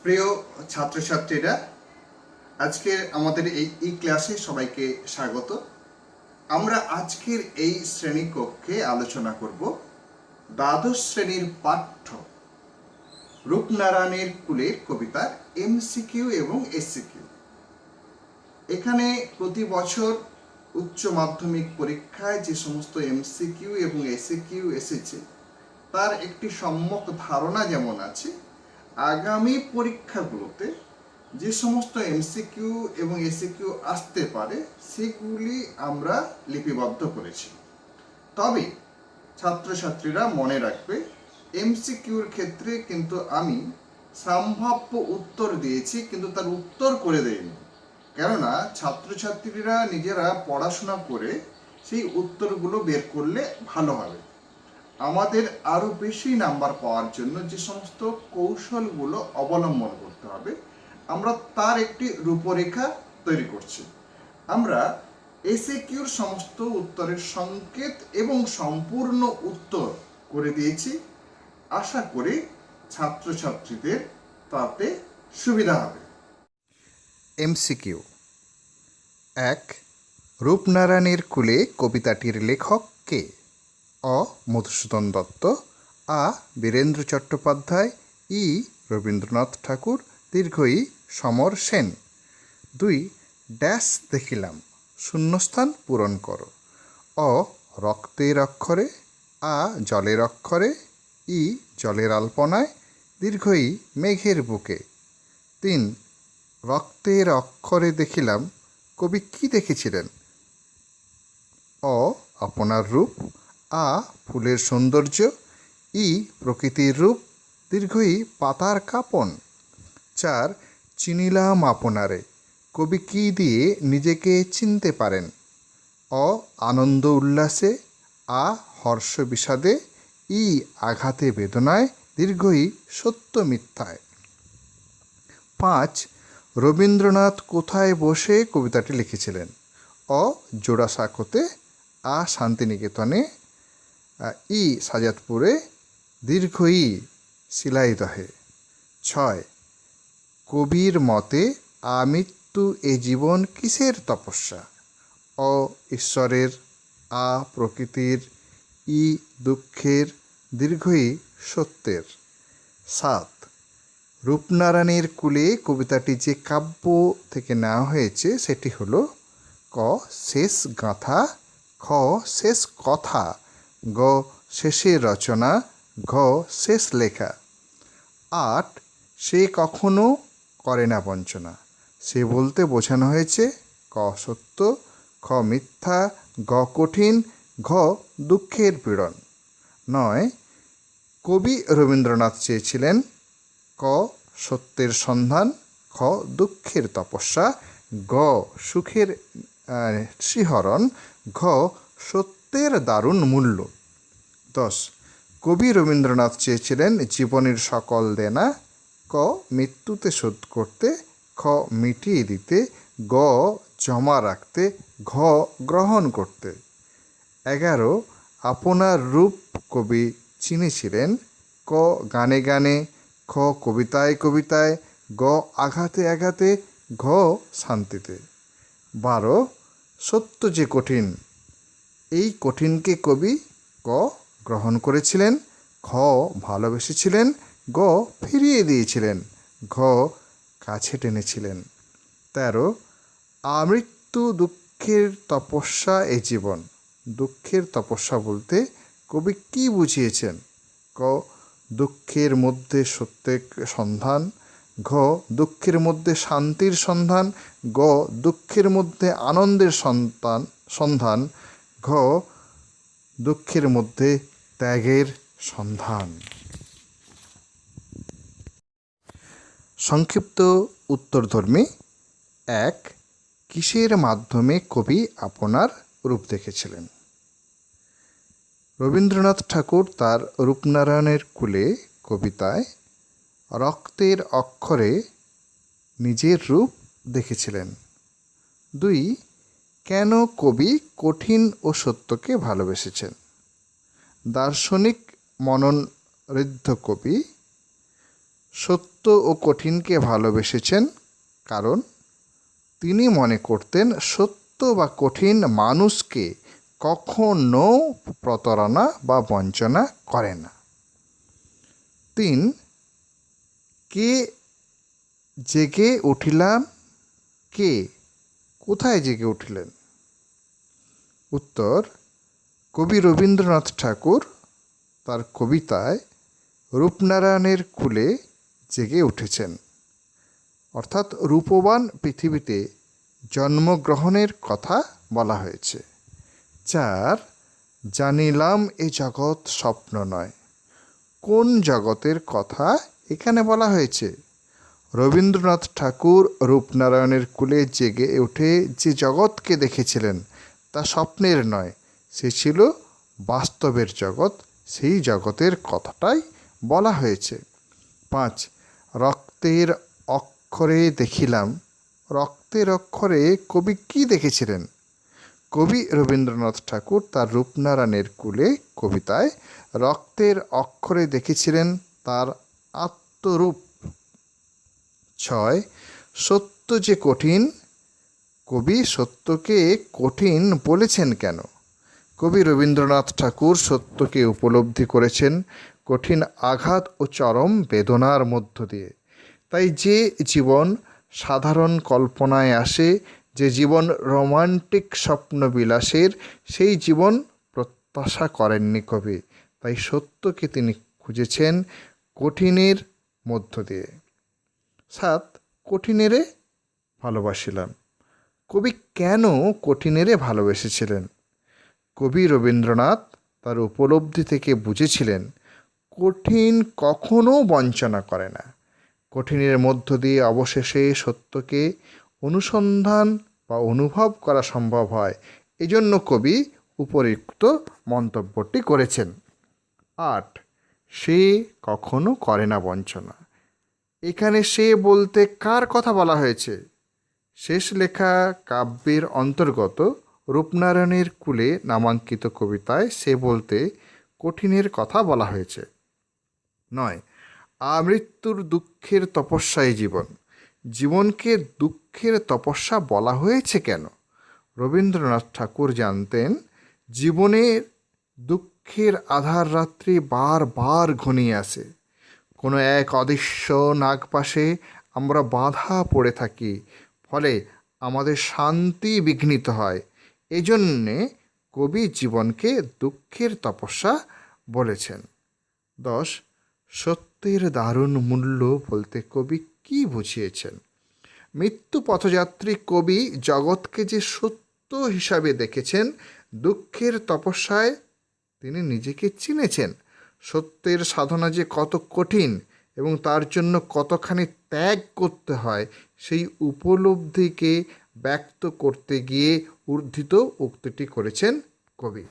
প্রিয় ছাত্রছাত্রীরা, আজকের আমাদের এই ক্লাসে সবাইকে স্বাগত। আমরা আজকের এই শ্রেণীকক্ষে আলোচনা করব দ্বাদশ শ্রেণীর পাঠ্য রূপনারায়ণের কুলের কবিতার এমসিকিউ এবং এসসিকিউ। এখানে প্রতি বছর উচ্চ মাধ্যমিক পরীক্ষায় যে সমস্ত এমসিকিউ এবং এসসিকিউ এসেছে তার একটি সম্যক ধারণা যেমন আছে, আগামী পরীক্ষাগুলোতে যে সমস্ত এমসিকিউ এবং এসিকিউ আসতে পারে সেগুলি আমরা লিপিবদ্ধ করেছি। তবে ছাত্রছাত্রীরা মনে রাখবে, এমসিকিউর ক্ষেত্রে কিন্তু আমি সম্ভাব্য উত্তর দিয়েছি, কিন্তু তার উত্তর করে দেইনি। কেননা ছাত্রছাত্রীরা নিজেরা পড়াশোনা করে সেই উত্তরগুলো বের করলে ভালো হবে। আমাদের আরও বেশি নাম্বার পাওয়ার জন্য যে সমস্ত কৌশলগুলো অবলম্বন করতে হবে, আমরা তার একটি রূপরেখা তৈরি করছি। আমরা এসএকিউর সমস্ত উত্তরের সংকেত এবং সম্পূর্ণ উত্তর করে দিয়েছি। আশা করি ছাত্রছাত্রীদের তাতে সুবিধা হবে। এমসিকিউ ১. রূপনারায়ণের কুলে কবিতাটির লেখক কে? অ. মধুসূদন দত্ত, আ. বীরেন্দ্র চট্টোপাধ্যায়, ই. রবীন্দ্রনাথ ঠাকুর, দীর্ঘই সমর সেন। ২. ড্যাশ দেখিলাম, শূন্যস্থান পূরণ করো। অ. রক্তের অক্ষরে, আ. জলের অক্ষরে, ই. জলের আলপনায়, দীর্ঘই মেঘের বুকে। ৩. রক্তের অক্ষরে দেখিলাম, কবি কি দেখেছিলেন? অ. আপনার রূপ, আ. ফুলের সৌন্দর্য, ই. প্রকৃতির রূপ, দীর্ঘই পাতার কাঁপন। ৪. চিনিলাম আপনারে, কবি কি দিয়ে নিজেকে চিনতে পারেন? অ. আনন্দ উল্লাসে, আ. হর্ষ বিষাদে, ই. আঘাতে বেদনায়, দীর্ঘই সত্য মিথ্যায়। ৫. রবীন্দ্রনাথ কোথায় বসে কবিতাটি লিখেছিলেন? অ. জোড়াসাঁকোতে, আ. শান্তিনিকেতনে, ই. সাজাদপুরে, দীর্ঘই শিলাইদহে। ৬. কবির মতে আমৃত্যু এ জীবন কিসের তপস্যা? অ. ঈশ্বরের, আ. প্রকৃতির, ই. দুঃখের, দীর্ঘই সত্যের। ৭. রূপনারায়ণের কুলে কবিতাটি যে কাব্য থেকে নেওয়া হয়েছে সেটি হলো: ক. শেষ গাঁথা, খ. শেষ কথা, গ. শেষের রচনা, ঘ. শেষ লেখা। ৮. সে কখনো করে না বঞ্চনা, সে বলতে বোঝানো হয়েছে: ক. সত্য, খ. মিথ্যা, গ. কঠিন, ঘ. দুঃখের পীড়ন। ৯. কবি রবীন্দ্রনাথ চেয়েছিলেন: ক. সত্যের সন্ধান, খ. দুঃখের তপস্যা, গ. সুখের শিহরণ, ঘ. সত্যের দারুণ মূল্য। ১০. কবি রবীন্দ্রনাথ চেয়েছিলেন জীবনের সকল দেনা, ক. মৃত্যুতে শোধ করতে, খ. মিটিয়ে দিতে, গ. জমা রাখতে, ঘ. গ্রহণ করতে। ১১. আপনার রূপ কবি চিনেছিলেন: ক. গানে গানে, খ. কবিতায় কবিতায়, গ. আঘাতে আঘাতে, ঘ. শান্তিতে। ১২. সত্য যে কঠিন, এই কঠিনকে কবি ক. গ্রহণ করেছিলেন, খ. ভালোবেসেছিলেন, গ. ফিরিয়ে দিয়েছিলেন, ঘ. কাছে টেনেছিলেন। ১৩. আমৃত্যু দুঃখের তপস্যা এ জীবন, দুঃখের তপস্যা বলতে কবি কি বুঝিয়েছেন? ক. দুঃখের মধ্যে সত্যের সন্ধান, ঘ. দুঃখের মধ্যে শান্তির সন্ধান, গ. দুঃখের মধ্যে আনন্দের সন্ধান, ঘ. দুঃখের মধ্যে ত্যাগের সন্ধান। সংক্ষিপ্ত উত্তরধর্মী। ১. কিসের মাধ্যমে কবি আপনার রূপ দেখেছিলেন? রবীন্দ্রনাথ ঠাকুর তার রূপনারায়ণের কুলে কবিতায় রক্তের অক্ষরে নিজের রূপ দেখেছিলেন। ২. কেন কবি কঠিন ও সত্যকে ভালোবেসেছেন? দার্শনিক মননঋদ্ধ কবি সত্য ও কঠিনকে ভালোবেসেছেন, কারণ তিনি মনে করতেন সত্য বা কঠিন মানুষকে কখনো প্রতারণা বা বঞ্চনা করে না। 3. কে জেগে উঠিলাম? কে কোথায় জেগে উঠিলেন? উত্তর, কবি রবীন্দ্রনাথ ঠাকুর তার কবিতায় রূপনারায়ণের কূলে জেগে উঠেছেন, অর্থাৎ রূপবান পৃথিবীতে জন্মগ্রহণের কথা বলা হয়েছে। 4. জানিলাম এ জগৎ স্বপ্ন নয়। কোন জগতের কথা এখানে বলা হয়েছে? রবীন্দ্রনাথ ঠাকুর রূপনারায়ণের কূলে জেগে উঠে যে জগৎকে দেখেছিলেন তা স্বপ্নের নয়, সে ছিল বাস্তবের জগৎ। সেই জগতের কথাটাই বলা হয়েছে। 5. রক্তের অক্ষরে দেখিলাম। রক্তের অক্ষরে কবি কি দেখেছিলেন? কবি রবীন্দ্রনাথ ঠাকুর তার রূপনারায়ণের কূলে কবিতায় রক্তের অক্ষরে দেখেছিলেন তার আত্মরূপ। 6. সত্য যে কঠিন। কবি সত্যকে কঠিন বলেছেন কেন? কবি রবীন্দ্রনাথ ঠাকুর সত্যকে উপলব্ধি করেছেন কঠিন আঘাত ও চরম বেদনার মধ্য দিয়ে। তাই যে জীবন সাধারণ কল্পনায় আসে, যে জীবন রোমান্টিক স্বপ্নবিলাসের, সেই জীবন প্রত্যাশা করেননি কবি। তাই সত্যকে তিনি খুঁজেছেন কঠিনের মধ্য দিয়ে। 7. কঠিনেরে ভালোবাসিলাম। কবি কেন কঠিনেরে ভালোবেসেছিলেন? কবি রবীন্দ্রনাথ তার উপলব্ধি থেকে বুঝেছিলেন কঠিন কখনো বঞ্চনা করে না। কঠিনের মধ্য দিয়ে অবশেষে সত্যকে অনুসন্ধান বা অনুভব করা সম্ভব হয়। এজন্য কবি উপরিউক্ত মন্তব্যটি করেছেন। 8. সে কখনো করে না বঞ্চনা। এখানে সে বলতে কার কথা বলা হয়েছে? শেষ লেখা কাব্যের অন্তর্গত রূপনারায়ণের কূলে নামাঙ্কিত কবিতায় সে বলতে কঠিনের কথা বলা হয়েছে। 9. আমৃত্যুর দুঃখের তপস্যায় জীবন। জীবনকে দুঃখের তপস্যা বলা হয়েছে কেন? রবীন্দ্রনাথ ঠাকুর জানতেন জীবনের দুঃখের আধার রাত্রি বারবার ঘনিয়ে আসে। কোনো এক অদৃশ্য নাগপাশে আমরা বাঁধা পড়ে থাকি, ফলে আমাদের শান্তি বিঘ্নিত হয়। এজন্যে কবি জীবনকে দুঃখের তপস্যা বলেছেন। 10. সত্যের দারুণ মূল্য বলতে কবি কি বুঝিয়েছেন? মৃত্যু পথযাত্রী কবি জগৎকে যে সত্য হিসাবে দেখেছেন, দুঃখের তপস্যায় তিনি নিজেকে চিনেছেন। সত্যের সাধনা যে কত কঠিন এবং তার জন্য কতখানি ত্যাগ করতে হয়, সেই উপলব্ধিকে ব্যক্ত করতে গিয়ে উদ্ধৃত উক্তিটি করেছেন কবি।